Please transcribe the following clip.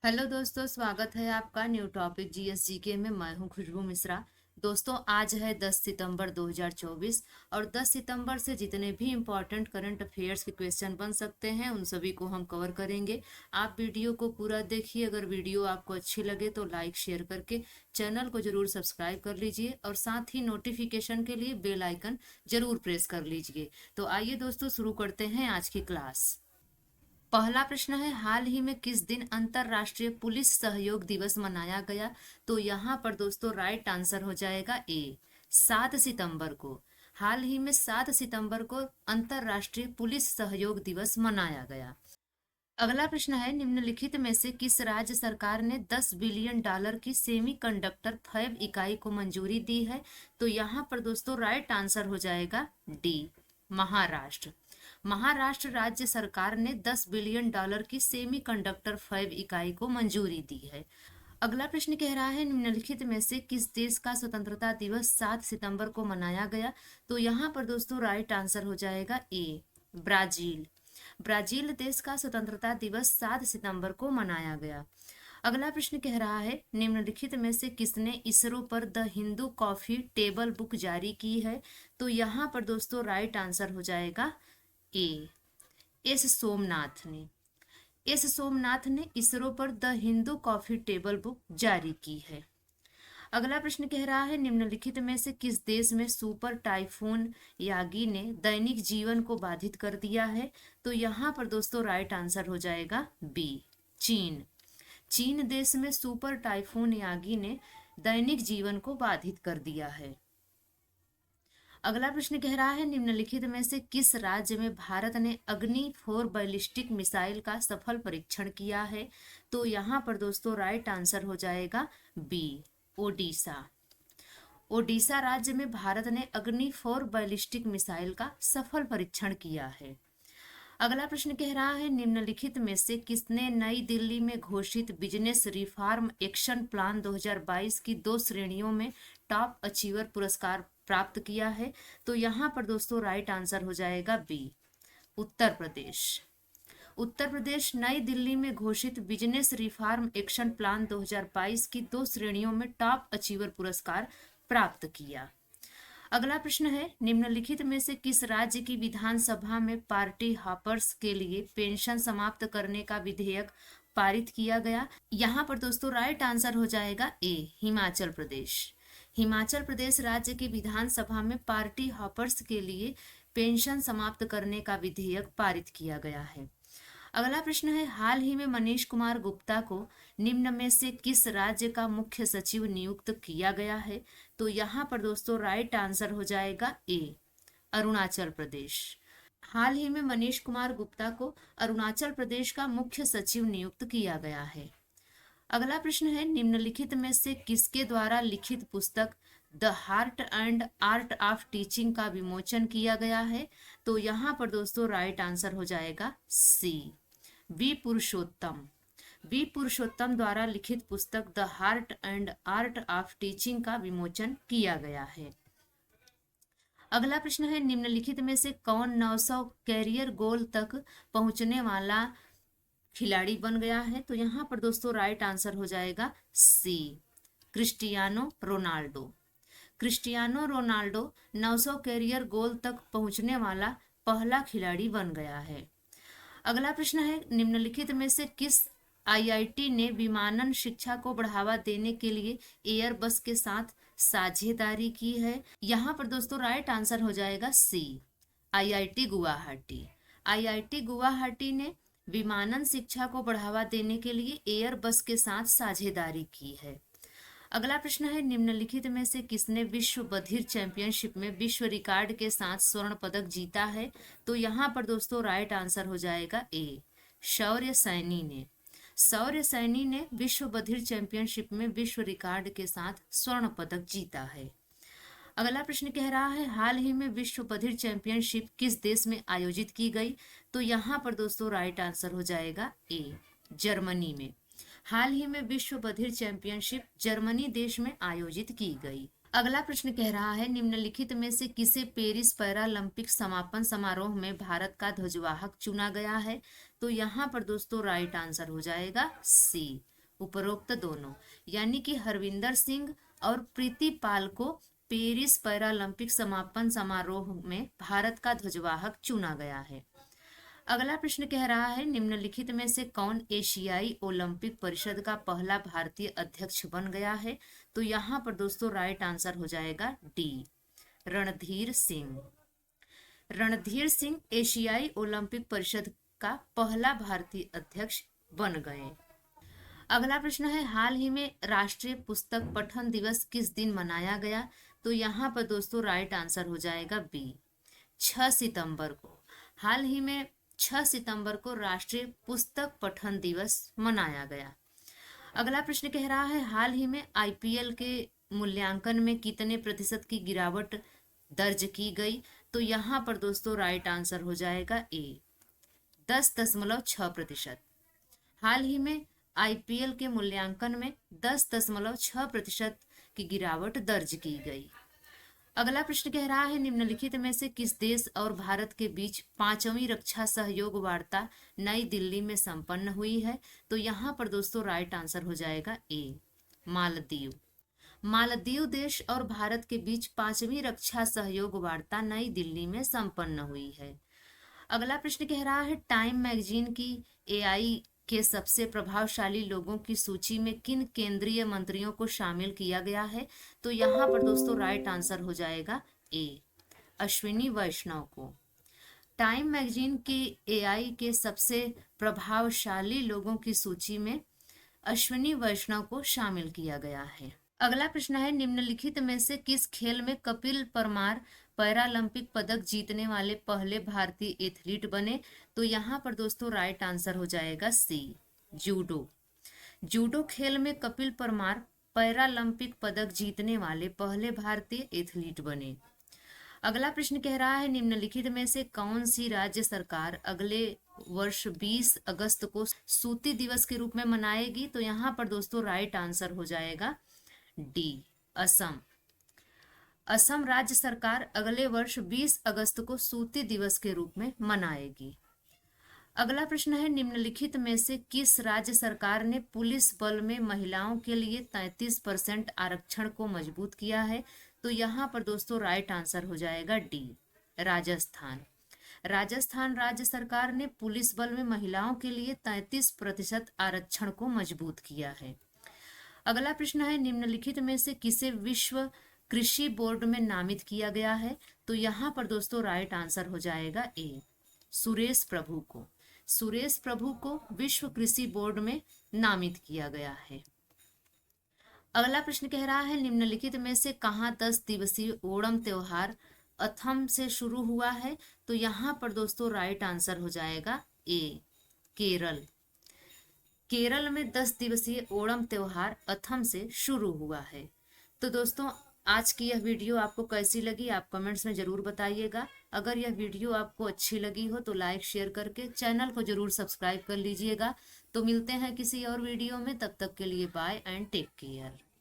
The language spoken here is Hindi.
हेलो दोस्तों, स्वागत है आपका न्यू टॉपिक जीएसजीके में। मैं हूं खुशबू मिश्रा। दोस्तों, आज है 10 सितंबर 2024 और 10 सितंबर से जितने भी इम्पोर्टेंट करंट अफेयर्स के क्वेश्चन बन सकते हैं उन सभी को हम कवर करेंगे। आप वीडियो को पूरा देखिए। अगर वीडियो आपको अच्छी लगे तो लाइक शेयर करके चैनल को जरूर सब्सक्राइब कर लीजिए और साथ ही नोटिफिकेशन के लिए बेल आइकन जरूर प्रेस कर लीजिए। तो आइए दोस्तों, शुरू करते हैं आज की क्लास। पहला प्रश्न है, हाल ही में किस दिन अंतरराष्ट्रीय पुलिस सहयोग दिवस मनाया गया? तो यहाँ पर दोस्तों राइट आंसर हो जाएगा ए, 7 सितंबर को। हाल ही में 7 सितंबर को अंतरराष्ट्रीय पुलिस सहयोग दिवस मनाया गया। अगला प्रश्न है, निम्नलिखित में से किस राज्य सरकार ने 10 बिलियन डॉलर की सेमीकंडक्टर फैब इकाई को मंजूरी दी है? तो यहाँ पर दोस्तों राइट आंसर हो जाएगा डी, महाराष्ट्र। महाराष्ट्र राज्य सरकार ने 10 बिलियन डॉलर की सेमीकंडक्टर फैब इकाई को मंजूरी दी है। अगला प्रश्न कह रहा है, निम्नलिखित में से किस देश का स्वतंत्रता दिवस 7 सितंबर को मनाया गया? तो यहाँ पर दोस्तों राइट आंसर हो जाएगा ए, ब्राजील। ब्राजील देश का स्वतंत्रता दिवस 7 सितंबर को मनाया गया। अगला प्रश्न कह रहा है, निम्नलिखित में से किसने इसरो पर the Hindu coffee table book जारी की है? तो यहाँ पर दोस्तों राइट आंसर हो जाएगा ए, एस सोमनाथ ने। एस सोमनाथ ने इसरो पर the Hindu coffee table book जारी की है। अगला प्रश्न कह रहा है, निम्नलिखित में से किस देश में सुपर टाइफून यागी ने दैनिक जीवन को बाधित कर दिया है? तो यहाँ पर दोस्तों राइट आंसर हो जाएगा बी, चीन। चीन देश में सुपर टाइफून यागी ने दैनिक जीवन को बाधित कर दिया है। अगला प्रश्न कह रहा है, निम्नलिखित में से किस राज्य में भारत ने अग्नि 4 बैलिस्टिक मिसाइल का सफल परीक्षण किया है? तो यहाँ पर दोस्तों राइट आंसर हो जाएगा बी, ओडिशा। ओडिशा राज्य में भारत ने अग्नि 4 बैलिस्टिक मिसाइल का सफल परीक्षण किया है। अगला प्रश्न कह रहा है, निम्नलिखित में से किसने नई दिल्ली में घोषित बिजनेस रिफॉर्म एक्शन प्लान 2022 की 2 श्रेणियों में टॉप अचीवर पुरस्कार प्राप्त किया है? तो यहाँ पर दोस्तों राइट आंसर हो जाएगा बी, उत्तर प्रदेश। उत्तर प्रदेश नई दिल्ली में घोषित बिजनेस रिफॉर्म एक्शन प्लान 2022 की 2 श्रेणियों में टॉप अचीवर पुरस्कार प्राप्त किया। अगला प्रश्न है, निम्नलिखित में से किस राज्य की विधानसभा में पार्टी हॉपर्स के लिए पेंशन समाप्त करने का विधेयक पारित किया गया? यहाँ पर दोस्तों राइट आंसर हो जाएगा ए, हिमाचल प्रदेश। हिमाचल प्रदेश राज्य की विधानसभा में पार्टी हॉपर्स के लिए पेंशन समाप्त करने का विधेयक पारित किया गया है। अगला प्रश्न है, हाल ही में मनीष कुमार गुप्ता को निम्न में से किस राज्य का मुख्य सचिव नियुक्त किया गया है? तो यहाँ पर दोस्तों राइट आंसर हो जाएगा ए, अरुणाचल प्रदेश। हाल ही में मनीष कुमार गुप्ता को अरुणाचल प्रदेश का मुख्य सचिव नियुक्त किया गया है। अगला प्रश्न है, निम्नलिखित में से किसके द्वारा लिखित पुस्तक the heart and art of teaching का विमोचन किया गया है? तो यहाँ पर दोस्तों राइट आंसर हो जाएगा सी, वी पुरुषोत्तम। वी पुरुषोत्तम द्वारा लिखित पुस्तक the heart and art of teaching का विमोचन किया गया है। अगला प्रश्न है, निम्नलिखित में से कौन 900 कैरियर गोल तक पहुंचने वाला खिलाड़ी बन गया है? तो यहाँ पर दोस्तों राइट आंसर हो जाएगा C, Cristiano Ronaldo. Cristiano Ronaldo 900 career goal तक पहुंचने वाला पहला खिलाड़ी बन गया है। अगला प्रश्न है, निम्नलिखित में से किस आईआईटी ने विमानन शिक्षा को बढ़ावा देने के लिए एयरबस के साथ साझेदारी की है? यहाँ पर दोस्तों राइट आंसर हो जाएगा सी, आईआईटी गुवाहाटी। आईआईटी गुवाहाटी ने विमानन शिक्षा को बढ़ावा देने के लिए एयरबस के साथ साझेदारी की है। अगला प्रश्न है, निम्नलिखित में से किसने विश्व बधिर चैंपियनशिप में विश्व रिकॉर्ड के साथ स्वर्ण पदक जीता है? तो यहाँ पर दोस्तों राइट आंसर हो जाएगा ए, शौर्य सैनी ने। शौर्य सैनी ने विश्व बधिर चैंपियनशिप में विश्व रिकॉर्ड के साथ स्वर्ण पदक जीता है। अगला प्रश्न कह रहा है, हाल ही में विश्व बधिर चैंपियनशिप किस देश में आयोजित की गई? तो यहाँ पर दोस्तों राइट आंसर हो जाएगा ए, जर्मनी में। हाल ही में विश्व बधिर चैंपियनशिप जर्मनी देश में आयोजित की गई। अगला प्रश्न कह रहा है, निम्नलिखित में से किसे पेरिस पैरालंपिक समापन समारोह में भारत का ध्वजवाहक चुना गया है? तो यहाँ पर दोस्तों राइट आंसर हो जाएगा सी, उपरोक्त दोनों, यानी कि हरविंदर सिंह और प्रीति पाल को पेरिस पैरालंपिक समापन समारोह में भारत का ध्वजवाहक चुना गया है। अगला प्रश्न कह रहा है निम्नलिखित में से कौन एशियाई ओलंपिक परिषद का पहला भारतीय अध्यक्ष बन गया है? तो यहाँ पर दोस्तों राइट आंसर हो जाएगा डी, रणधीर सिंह। रणधीर सिंह एशियाई ओलंपिक परिषद का पहला भारतीय अध्यक्ष बन गए। अगला प्रश्न है हाल ही में राष्ट्रीय पुस्तक पठन दिवस किस दिन मनाया गया? तो यहाँ पर दोस्तों राइट आंसर हो जाएगा बी, 6 सितंबर को। हाल ही में 6 सितंबर को राष्ट्रीय पुस्तक पठन दिवस मनाया गया। अगला प्रश्न कह रहा है हाल ही में आईपीएल के मूल्यांकन में कितने प्रतिशत की गिरावट दर्ज की गई? तो यहाँ पर दोस्तों राइट आंसर हो जाएगा ए, 10.6%। हाल ही में आईपीएल के मूल्यांकन में 10.6% की गिरावट दर्ज की गई। अगला प्रश्न कह रहा है निम्नलिखित में से किस देश और भारत के बीच 5वीं रक्षा सहयोग वार्ता नई दिल्ली में संपन्न हुई है? तो यहाँ पर दोस्तों राइट आंसर हो जाएगा ए, मालदीव। मालदीव देश और भारत के बीच 5वीं रक्षा सहयोग वार्ता नई दिल्ली में संपन्न हुई है। अगला प्रश्न कह रहा है टाइम मैगजीन की एआई के सबसे प्रभावशाली लोगों की सूची में किन केंद्रीय मंत्रियों को शामिल किया गया है? तो यहाँ पर दोस्तों राइट आंसर हो जाएगा ए, अश्विनी वैष्णव को। टाइम मैगजीन की एआई के सबसे प्रभावशाली लोगों की सूची में अश्विनी वैष्णव को शामिल किया गया है। अगला प्रश्न है निम्नलिखित में से किस खेल में कपिल परमार पैरालंपिक पदक जीतने वाले पहले भारतीय एथलीट बने? तो यहाँ पर दोस्तों राइट आंसर हो जाएगा सी, जूडो। जूडो खेल में कपिल परमार पैरालंपिक पदक जीतने वाले पहले भारतीय एथलीट बने। अगला प्रश्न कह रहा है निम्नलिखित में से कौन सी राज्य सरकार अगले वर्ष 20 अगस्त को सूती दिवस के रूप में मनाएगी? तो यहाँ पर दोस्तों राइट आंसर हो जाएगा डी, असम। असम राज्य सरकार अगले वर्ष 20 अगस्त को सूती दिवस के रूप में मनाएगी। अगला प्रश्न है निम्नलिखित में से किस राज्य सरकार ने पुलिस बल में महिलाओं के लिए 33% आरक्षण को मजबूत किया है? तो यहाँ पर दोस्तों राइट आंसर हो जाएगा डी, राजस्थान। राजस्थान राज्य सरकार ने पुलिस बल में महिलाओं के लिए 33% आरक्षण को मजबूत किया है। अगला प्रश्न है निम्नलिखित में से किसे विश्व कृषि बोर्ड में नामित किया गया है? तो यहाँ पर दोस्तों राइट आंसर हो जाएगा ए, सुरेश प्रभु को। सुरेश प्रभु को विश्व कृषि बोर्ड में नामित किया गया है। अगला प्रश्न कह रहा है निम्नलिखित में से कहाँ 10 दिवसीय ओणम त्योहार असम से शुरू हुआ है? तो यहाँ पर दोस्तों राइट आंसर हो जाएगा ए, केरल। केरल में 10 दिवसीय ओणम त्योहार असम से शुरू हुआ है। तो दोस्तों आज की यह वीडियो आपको कैसी लगी आप कमेंट्स में जरूर बताइएगा। अगर यह वीडियो आपको अच्छी लगी हो तो लाइक शेयर करके चैनल को जरूर सब्सक्राइब कर लीजिएगा। तो मिलते हैं किसी और वीडियो में, तब तक के लिए बाय एंड टेक केयर।